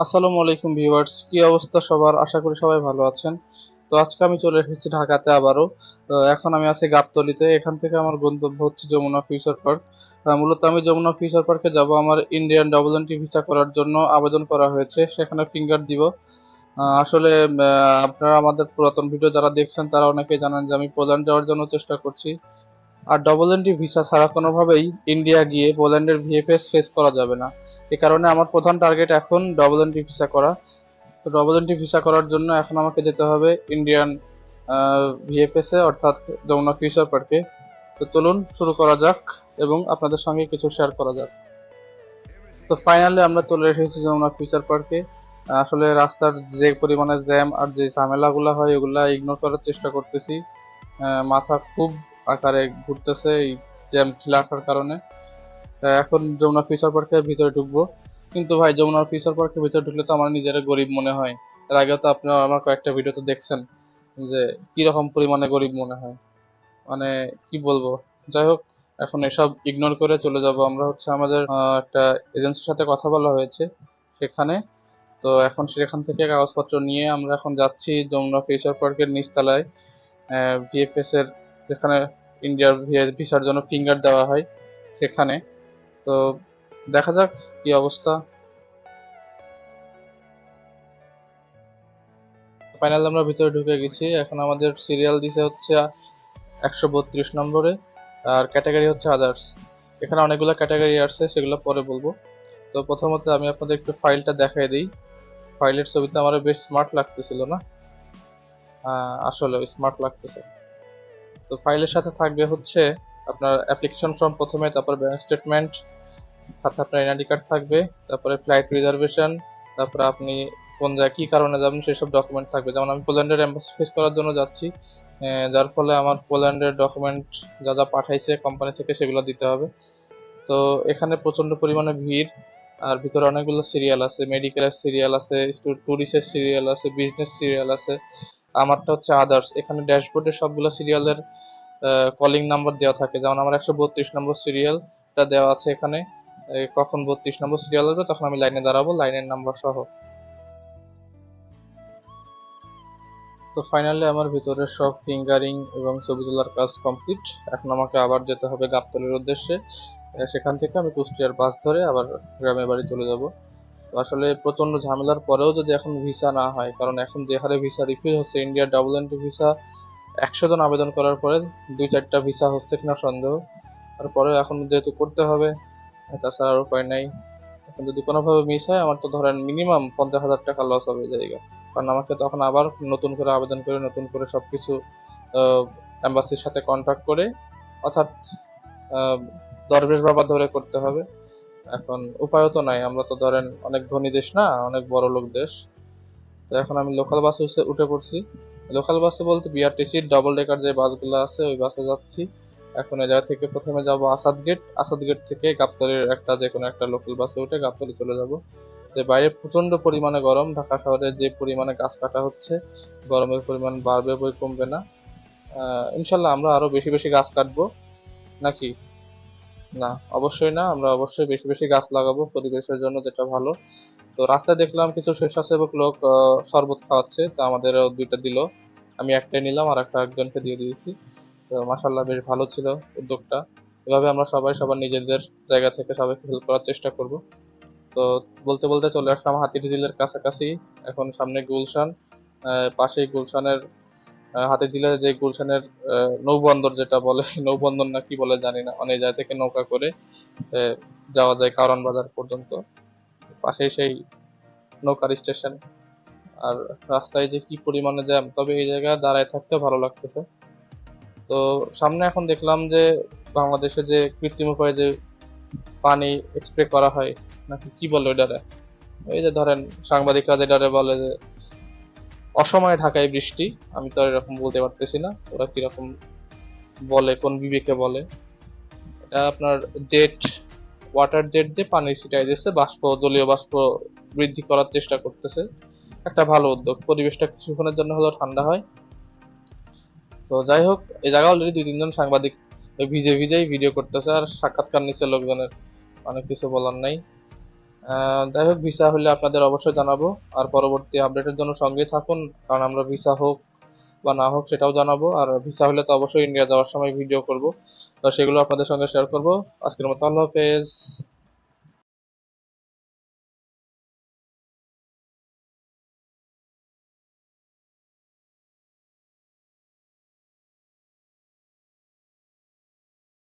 আসসালামু আলাইকুম ভিউয়ার্স, কি অবস্থা সবার? আশা করি সবাই ভালো আছেন। তো আজকে আমি চলে এসেছি ঢাকাতে আবারও। এখন আমি আছি গাবতলীতে। এখান থেকে আমার গন্তব্য হচ্ছে যমুনা ফিউচার পার্ক। মূলত আমি যমুনা ফিউচার পার্কে যাব আমার ইন্ডিয়ান ডাবল এন্ট্রি ভিসা করার জন্য আবেদন করা হয়েছে, সেখানে ফিঙ্গার দিব। আসলে আপনারা আমাদের পুরাতন ভিডিও যারা দেখছেন তারা অনেকেই জানেন যে আমি পোল্যান্ড যাওয়ার জন্য চেষ্টা করছি। আর ডবল এন্ট্রি ভিসা ছাড়া কোনোভাবেই ইন্ডিয়া গিয়ে পোল্যান্ডের ভিএফএস ফেস করা যাবে না। এই কারণে আমার প্রধান টার্গেট এখন ডবল এন্ট্রি ভিসা করা। তো ডবল এন্ট্রি ভিসা করার জন্য এখন আমাকে যেতে হবে ইন্ডিয়ান ভিএফএস এ, অর্থাৎ যমুনা ফিউচার পার্কে। তো চলুন শুরু করা যাক এবং আপনাদের সঙ্গে কিছু শেয়ার করা যাক। তো ফাইনালি আমরা চলে এসেছি যমুনা ফিউচার পার্কে। আসলে রাস্তার যে পরিমাণে জ্যাম আর যে ঝামেলাগুলো হয় এগুলা ইগনোর করার চেষ্টা করতেছি। মাথা খুব আকারে ঘুরতেছে এই জ্যাম ঠেলাটার কারণে। এখন যমুনা ফিউচার পার্কের ভিতরে ঢুকবো, কিন্তু ভাই যমুনা ফিউচার পার্কের ভিতরে ঢুকলে তো আমার নিজের গরিব মনে হয়। এর আগে তো আপনারা আমার কয়েকটা ভিডিওতে দেখছেন যে কি রকম পরিমাণে গরিব মনে হয়, মানে কি বলবো। যাই হোক, এখন এসব ইগনোর করে চলে যাব আমরা হচ্ছে আমাদের একটা এজেন্সির সাথে কথা বলা হয়েছে সেখানে। তো এখন সেখান থেকে কাগজপত্র নিয়ে আমরা এখন যাচ্ছি যমুনা ফিউচার পার্কের নিচতলায়, ভিএফএস এর যেখানে ইন্ডিয়ার ভিসার জন্য ফিঙ্গার দেওয়া হয় সেখানে। তো দেখা যাক কি অবস্থা। ফাইনাল আমরা ভিতরে ঢুকে গেছি। এখন আমাদের সিরিয়াল দিছে হচ্ছে 132 নম্বরে, আর ক্যাটাগরি হচ্ছে আদার্স। এখানে অনেকগুলো ক্যাটাগরি আছে, সেগুলো পরে বলবো। তো প্রথমত আমি আপনাদের একটু ফাইলটা দেখাই দিই। ফাইলের ছবিতে আমার বেশ স্মার্ট লাগতেছিল না? আসলে স্মার্ট লাগতেছে। তো ফাইলের সাথে থাকবে হচ্ছে আপনার অ্যাপ্লিকেশন ফর্ম প্রথমে, তারপর ব্যাংক স্টেটমেন্ট, সাথে আপনার এনআইডি কার্ড থাকবে, তারপরে ফ্লাইট রিজার্ভেশন, তারপরে আপনি কোন জায়গায় কী কারণে যাবেন সেসব ডকুমেন্ট থাকবে। যেমন আমি পোল্যান্ডের এম্বাসি ফেস করার জন্য যাচ্ছি, যার ফলে আমার পোল্যান্ডের ডকুমেন্ট যা যা পাঠাইছে কোম্পানি থেকে সেগুলো দিতে হবে। তো এখানে প্রচণ্ড পরিমাণে ভিড়, আর ভিতরে অনেকগুলো সিরিয়াল আছে, মেডিকেলের সিরিয়াল আছে, ট্যুরিস্টের সিরিয়াল আছে, বিজনেস সিরিয়াল আছে। আমারটা হচ্ছে আদার্স। এখানে ড্যাশবোর্ডে সবগুলো সিরিয়ালের কলিং নাম্বার দেওয়া থাকে। যেমন আমার 132 নম্বর সিরিয়ালটা দেওয়া আছে এখানে। কখন 32 নম্বর সিরিয়াল আসবে তখন আমি লাইনে দাঁড়াবো, লাইনের নাম্বার সহ। তো ফাইনালি আমার ভিতরে সব ফিঙ্গারিং এবং ছবি তোলার কাজ কমপ্লিট। এখন আমাকে আবার যেতে হবে গাবতলীর উদ্দেশ্যে। সেখান থেকে আমি কুষ্টিয়ার বাস ধরে আবার গ্রামের বাড়ি চলে যাব। তো আসলে প্রচন্ড ঝামেলার পরেও যদি এখন ভিসা না হয়, কারণ এখন যে হারে ভিসা রিফিউজ হচ্ছে, ইন্ডিয়ার ডাবল এন্ট্রি ভিসা 100 জন আবেদন করার পরে 2-4টা ভিসা হচ্ছে কিনা সন্দেহ। তারপরে এখন যেহেতু করতে হবে, তাছাড়া আর উপায় নাই। এখন যদি কোনোভাবে মিস হয় আমার তো ধরেন মিনিমাম 50,000 টাকা লস হবে এই জায়গা। কারণ আমাকে তখন আবার নতুন করে আবেদন করে নতুন করে সবকিছু এম্বাসির সাথে কন্ট্যাক্ট করে, অর্থাৎ দরবেশ বাবা ধরে করতে হবে। এখন উপায়ও তো নাই, আমরা তো ধরেন অনেক ধনী দেশ না, অনেক বড় লোক দেশ। তো এখন আমি লোকাল বাসে উঠে পড়ছি। লোকাল বাসে বলতে বিআরটিসির ডাবল ডেকার যে বাসগুলো আছে ওই বাসে যাচ্ছি। এখন এই জায়গা থেকে প্রথমে যাব আসাদ গেট, আসাদ গেট থেকে গাবতলীর একটা যে কোনো একটা লোকাল বাসে উঠে গাবতলী চলে যাব। যে বাইরে প্রচন্ড পরিমাণে গরম, ঢাকা শহরে যে পরিমাণে গাছ কাটা হচ্ছে, গরমের পরিমাণ বাড়বে বই কমবে না। ইনশাল্লাহ আমরা আরো বেশি বেশি গাছ কাটবো, নাকি? না, অবশ্যই না, আমরা অবশ্যই বেশি বেশি গাছ লাগাবো পরিবেশের জন্য, যেটা ভালো। তো রাস্তায় দেখলাম কিছু স্বেচ্ছাসেবক লোক শরবত খাওয়াচ্ছে, তো আমাদেরও 2টা দিল। আমি একটাই নিলাম আর একটা একজনকে দিয়ে দিয়েছি। তো মাশাল্লাহ বেশ ভালো ছিল উদ্যোগটা। এভাবে আমরা সবাই সবার নিজেদের জায়গা থেকে সবাইকে হেল্প করার চেষ্টা করব। তো বলতে বলতে চলে আসলাম হাতিরঝিলের কাছাকাছি। এখন সামনে গুলশান, পাশেই গুলশানের হাতিরঝিলের যে গুলশানের নৌবন্দর যেটা বলে নৌবন্দর না কি বলে জানি না, অনেক জায়গা থেকে নৌকা করে আহ, যাওয়া যায় কারওয়ান বাজার পর্যন্ত। পাশেই সেই নৌকার স্টেশন। আর রাস্তায় যে কি পরিমাণে জ্যাম, তবে এই জায়গায় দাঁড়ায় থাকতে ভালো লাগতেছে। তো সামনে এখন দেখলাম যে বাংলাদেশে যে কৃত্রিম উপায়ে যে পানি স্প্রে করা হয়, নাকি কি বলে ওইটারে, এই যে ধরেন সাংবাদিকরা যেটারে বলে যে অসময়ে ঢাকায় বৃষ্টি, আমি তো আর এরকম বলতে পারতেছি না ওরা কিরকম বলে, কোন বিবেকে বলে। এটা আপনার জেট, ওয়াটার জেট দিয়ে পানি ছিটাই দিচ্ছে, বাষ্প, জলীয় বাষ্প বৃদ্ধি করার চেষ্টা করতেছে। একটা ভালো উদ্যোগ, পরিবেশটা কিছুক্ষণের জন্য হলেও ঠান্ডা হয়। তো যাই হোক, এই জায়গা অলরেডি 2-3 জন সাংবাদিক ওই ভিজে ভিজেই ভিডিও করতেছে আর সাক্ষাৎকার নিচ্ছে লোকজনের, অনেক কিছু বলার নাই। যাই হোক, ভিসা হলে আপনাদের অবশ্যই জানাবো। আর পরবর্তী আপডেটের জন্য সঙ্গেই থাকুন, কারণ আমরা ভিসা হোক বা না হোক সেটাও জানাবো। আর ভিসা হলে তো অবশ্যই ইন্ডিয়া যাওয়ার সময় ভিডিও করব, তো সেগুলো আপনাদের সঙ্গে শেয়ার করব। আজকের মতো আল্লাহ হাফেজ।